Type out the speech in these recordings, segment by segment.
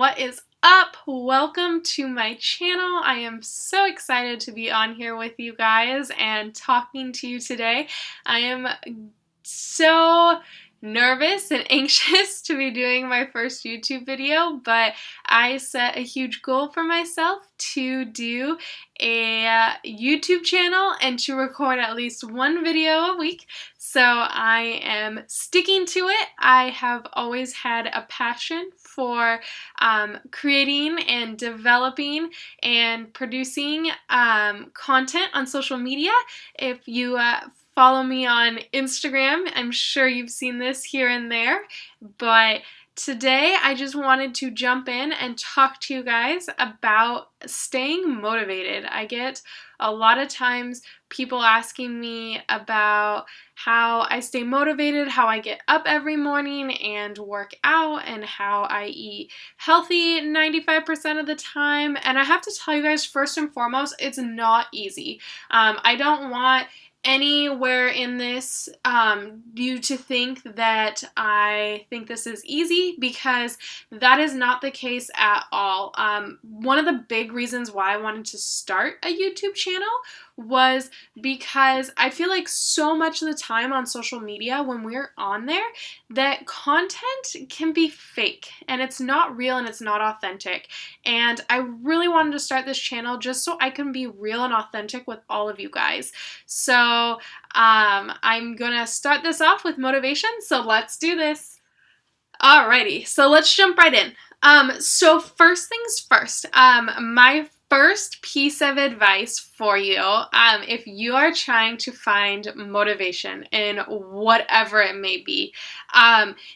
What is up? Welcome to my channel. I am so excited to be on here with you guys and talking to you today. I am so nervous and anxious to be doing my first YouTube video, but I set a huge goal for myself to do a YouTube channel and to record at least one video a week. So I am sticking to it. I have always had a passion for creating and developing and producing content on social media. If you follow me on Instagram, I'm sure you've seen this here and there, but today I just wanted to jump in and talk to you guys about staying motivated. I get a lot of times people asking me about how I stay motivated, how I get up every morning and work out, and how I eat healthy 95% of the time. And I have to tell you guys, first and foremost, it's not easy. I don't want anywhere in this you to think that I think this is easy, because that is not the case at all. One of the big reasons why I wanted to start a YouTube channel was because I feel like so much of the time on social media when we're on there that content can be fake and it's not real and it's not authentic. And I really wanted to start this channel just so I can be real and authentic with all of you guys. So I'm gonna start this off with motivation, so let's do this. Alrighty, so let's jump right in. So first things first, my first piece of advice for you, if you are trying to find motivation in whatever it may be,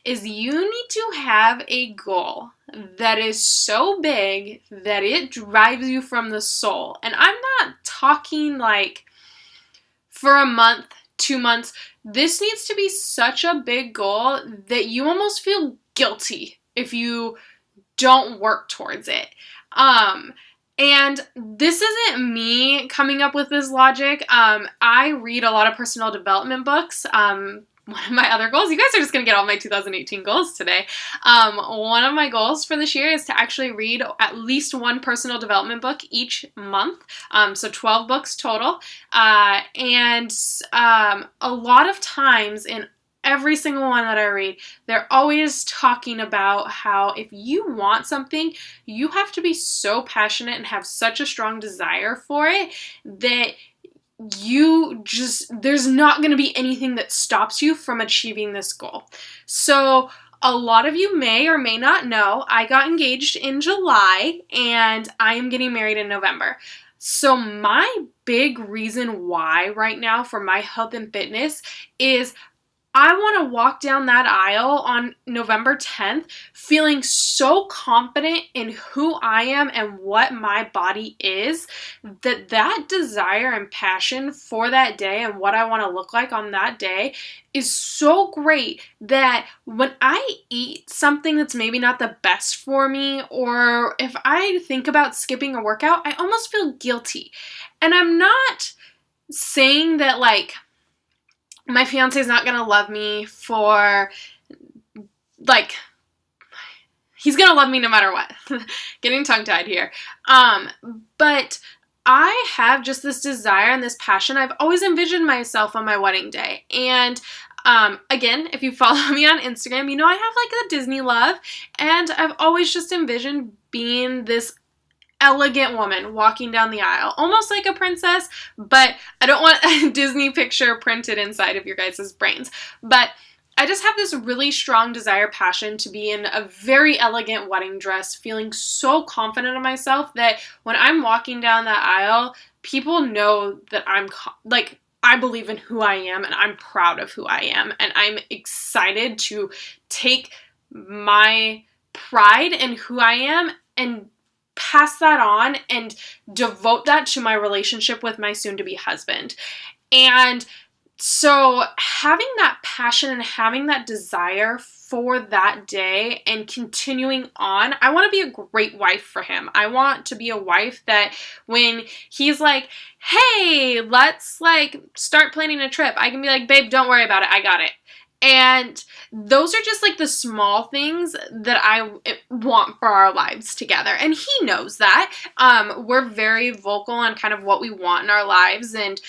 is you need to have a goal that is so big that it drives you from the soul. And I'm not talking like for a month, 2 months. This needs to be such a big goal that you almost feel guilty if you don't work towards it. And this isn't me coming up with this logic. I read a lot of personal development books. One of my other goals, you guys are just going to get all my 2018 goals today. One of my goals for this year is to actually read at least one personal development book each month. So 12 books total. And a lot of times in every single one that I read, they're always talking about how if you want something, you have to be so passionate and have such a strong desire for it that there's not going to be anything that stops you from achieving this goal. So a lot of you may or may not know, I got engaged in July and I am getting married in November. So my big reason why right now for my health and fitness is I want to walk down that aisle on November 10th feeling so confident in who I am and what my body is, that desire and passion for that day and what I want to look like on that day is so great that when I eat something that's maybe not the best for me, or if I think about skipping a workout, I almost feel guilty. And I'm not saying that like my fiance is not going to love me for, like, he's going to love me no matter what. Getting tongue-tied here. But I have just this desire and this passion. I've always envisioned myself on my wedding day. And again, if you follow me on Instagram, you know I have like a Disney love. And I've always just envisioned being this elegant woman walking down the aisle, almost like a princess, but I don't want a Disney picture printed inside of your guys' brains. But I just have this really strong desire, passion to be in a very elegant wedding dress, feeling so confident in myself that when I'm walking down that aisle, people know that I believe in who I am and I'm proud of who I am, and I'm excited to take my pride in who I am and pass that on and devote that to my relationship with my soon-to-be husband. And so having that passion and having that desire for that day and continuing on, I want to be a great wife for him. I want to be a wife that when he's like, hey, let's like start planning a trip, I can be like, babe, don't worry about it, I got it. And those are just like the small things that I want for our lives together. And he knows that. We're very vocal on kind of what we want in our lives and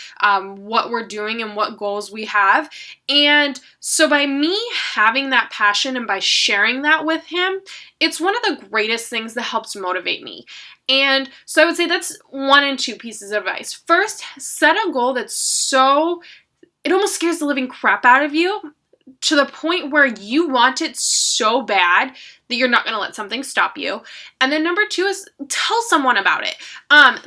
what we're doing and what goals we have. And so by me having that passion and by sharing that with him, it's one of the greatest things that helps motivate me. And so I would say that's 1 and 2 pieces of advice. First, set a goal that's it almost scares the living crap out of you, to the point where you want it so bad that you're not going to let something stop you. And then number 2 is tell someone about it.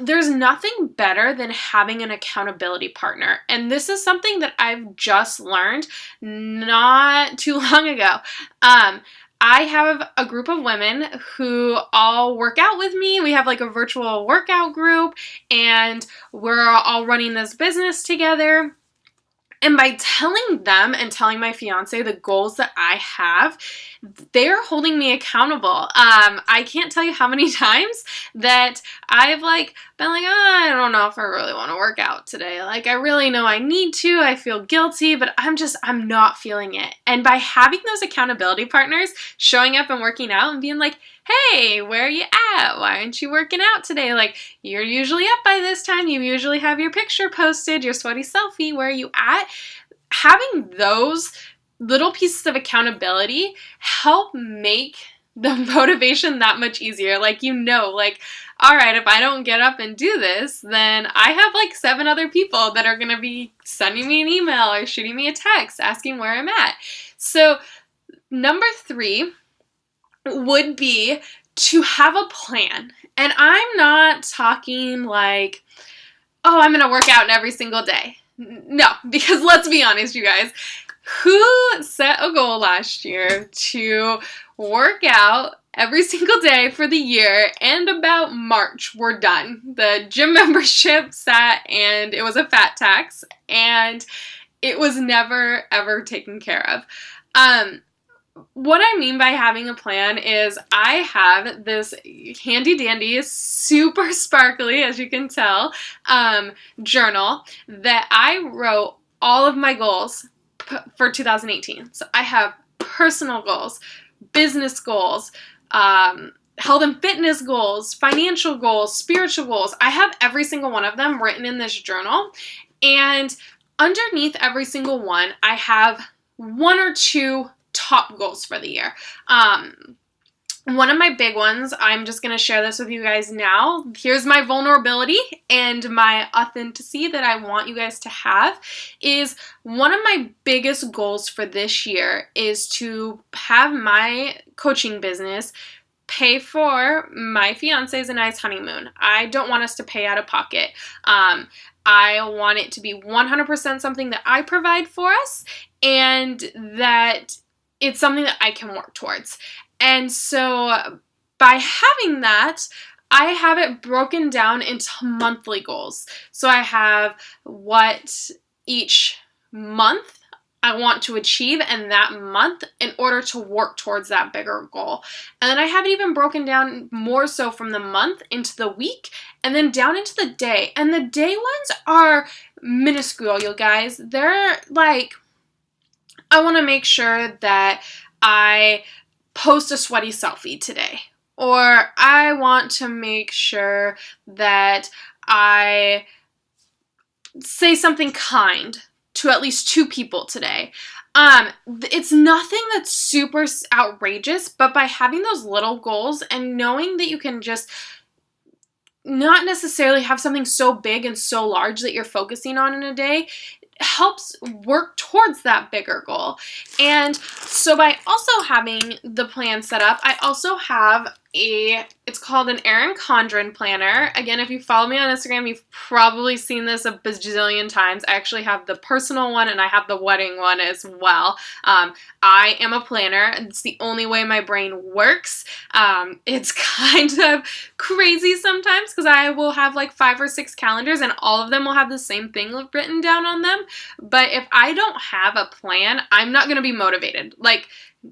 There's nothing better than having an accountability partner. And this is something that I've just learned not too long ago. I have a group of women who all work out with me. We have like a virtual workout group, and we're all running this business together. And by telling them and telling my fiance the goals that I have, they're holding me accountable. I can't tell you how many times that I've been like, oh, I don't know if I really want to work out today. Like, I really know I need to. I feel guilty, but I'm not feeling it. And by having those accountability partners showing up and working out and being like, hey, where are you at? Why aren't you working out today? Like, you're usually up by this time. You usually have your picture posted, your sweaty selfie. Where are you at? Having those little pieces of accountability help make the motivation that much easier. All right, if I don't get up and do this, then I have 7 other people that are going to be sending me an email or shooting me a text asking where I'm at. So number 3 would be to have a plan. And I'm not talking like, oh, I'm going to work out every single day. No, because let's be honest, you guys, who set a goal last year to work out every single day for the year, and about March, we're done. The gym membership sat and it was a fat tax, and it was never, ever taken care of. What I mean by having a plan is I have this handy dandy, super sparkly, as you can tell, journal that I wrote all of my goals for 2018. So I have personal goals, business goals, health and fitness goals, financial goals, spiritual goals. I have every single one of them written in this journal. And underneath every single one, I have 1 or 2 top goals for the year. One of my big ones, I'm just going to share this with you guys now. Here's my vulnerability and my authenticity that I want you guys to have. Is one of my biggest goals for this year is to have my coaching business pay for my fiance's and I's honeymoon. I don't want us to pay out of pocket. I want it to be 100% something that I provide for us, and that it's something that I can work towards. And so by having that, I have it broken down into monthly goals. So I have what each month I want to achieve in that month in order to work towards that bigger goal. And then I have it even broken down more so from the month into the week and then down into the day. And the day ones are minuscule, you guys. They're like, I want to make sure that I post a sweaty selfie today. Or I want to make sure that I say something kind to at least 2 people today. It's nothing that's super outrageous, but by having those little goals and knowing that you can just not necessarily have something so big and so large that you're focusing on in a day, helps work towards that bigger goal. And so by also having the plan set up, I also have it's called an Erin Condren planner. Again, if you follow me on Instagram, you've probably seen this a bazillion times. I actually have the personal one and I have the wedding one as well. I am a planner. It's the only way my brain works. It's kind of crazy sometimes because I will have 5 or 6 calendars and all of them will have the same thing written down on them. But if I don't have a plan, I'm not going to be motivated.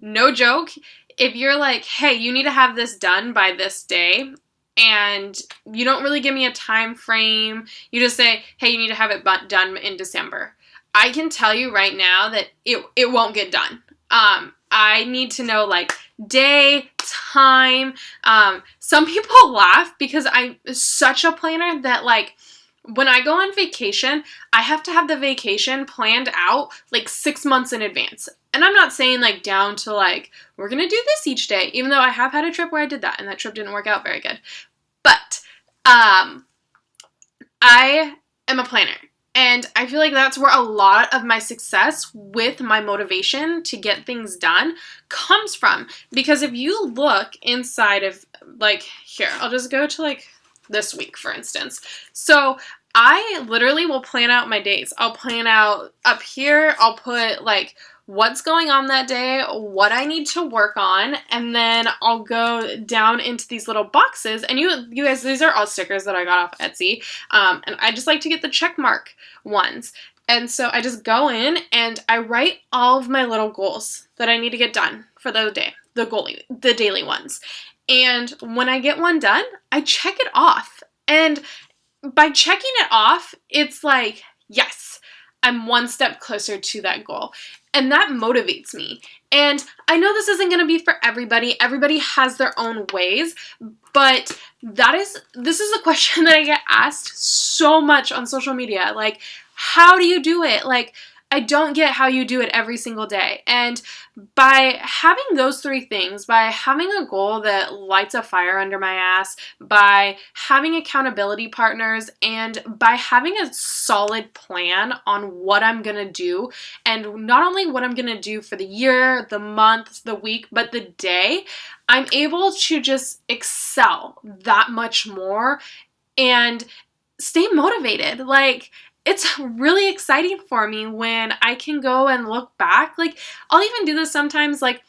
No joke. If you're like, hey, you need to have this done by this day, and you don't really give me a time frame, you just say, hey, you need to have it done in December. I can tell you right now that it won't get done. I need to know like day, time. Some people laugh because I'm such a planner that like when I go on vacation, I have to have the vacation planned out like 6 months in advance. And I'm not saying like down to like, we're going to do this each day, even though I have had a trip where I did that and that trip didn't work out very good. But I am a planner. And I feel like that's where a lot of my success with my motivation to get things done comes from. Because if you look inside of, like, here, I'll just go to, like, this week, for instance. So I literally will plan out my days. I'll plan out up here, I'll put, like, what's going on that day, what I need to work on, and then I'll go down into these little boxes. And you guys, these are all stickers that I got off Etsy, and I just like to get the check mark ones. And so I just go in and I write all of my little goals that I need to get done for the day, the daily ones. And when I get one done, I check it off. And by checking it off, it's like, yes, I'm one step closer to that goal. And that motivates me. And I know this isn't going to be for everybody. Everybody has their own ways. But this is a question that I get asked so much on social media. Like, how do you do it? Like, I don't get how you do it every single day. And by having those three things, by having a goal that lights a fire under my ass, by having accountability partners, and by having a solid plan on what I'm going to do, and not only what I'm going to do for the year, the month, the week, but the day, I'm able to just excel that much more and stay motivated. Like, it's really exciting for me when I can go and look back. Like, I'll even do this sometimes, like,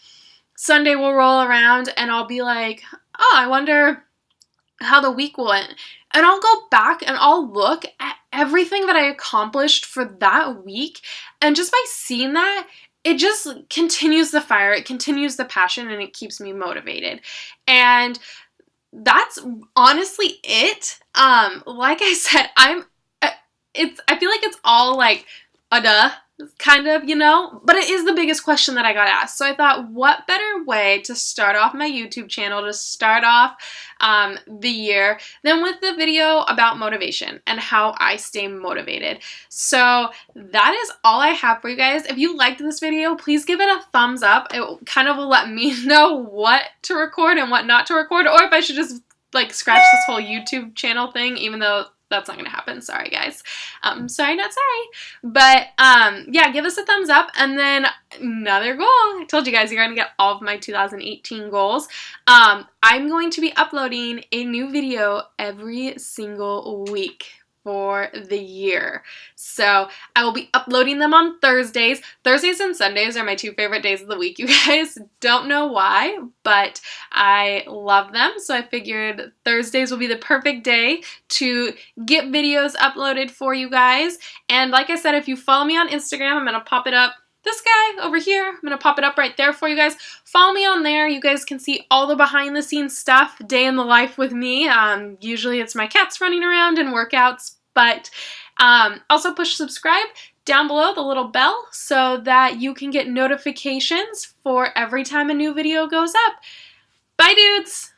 Sunday will roll around and I'll be like, oh, I wonder how the week went. And I'll go back and I'll look at everything that I accomplished for that week. And just by seeing that, it just continues the fire, it continues the passion, and it keeps me motivated. And that's honestly it. Like I said, I feel like it's all like a duh, kind of, you know, but it is the biggest question that I got asked. So I thought, what better way to start off my YouTube channel, to start off the year, than with the video about motivation and how I stay motivated. So that is all I have for you guys. If you liked this video, please give it a thumbs up. It kind of will let me know what to record and what not to record, or if I should just like scratch this whole YouTube channel thing, even though that's not going to happen. Sorry, guys. Sorry, not sorry. But, yeah, give us a thumbs up. And then another goal. I told you guys you're going to get all of my 2018 goals. I'm going to be uploading a new video every single week for the year. So I will be uploading them on Thursdays. Thursdays and Sundays are my two favorite days of the week, you guys. Don't know why, but I love them. So I figured Thursdays will be the perfect day to get videos uploaded for you guys. And like I said, if you follow me on Instagram, I'm going to pop it up. This guy over here, I'm going to pop it up right there for you guys. Follow me on there. You guys can see all the behind the scenes stuff, day in the life with me. Usually it's my cats running around and workouts, but also push subscribe down below, the little bell, so that you can get notifications for every time a new video goes up. Bye, dudes!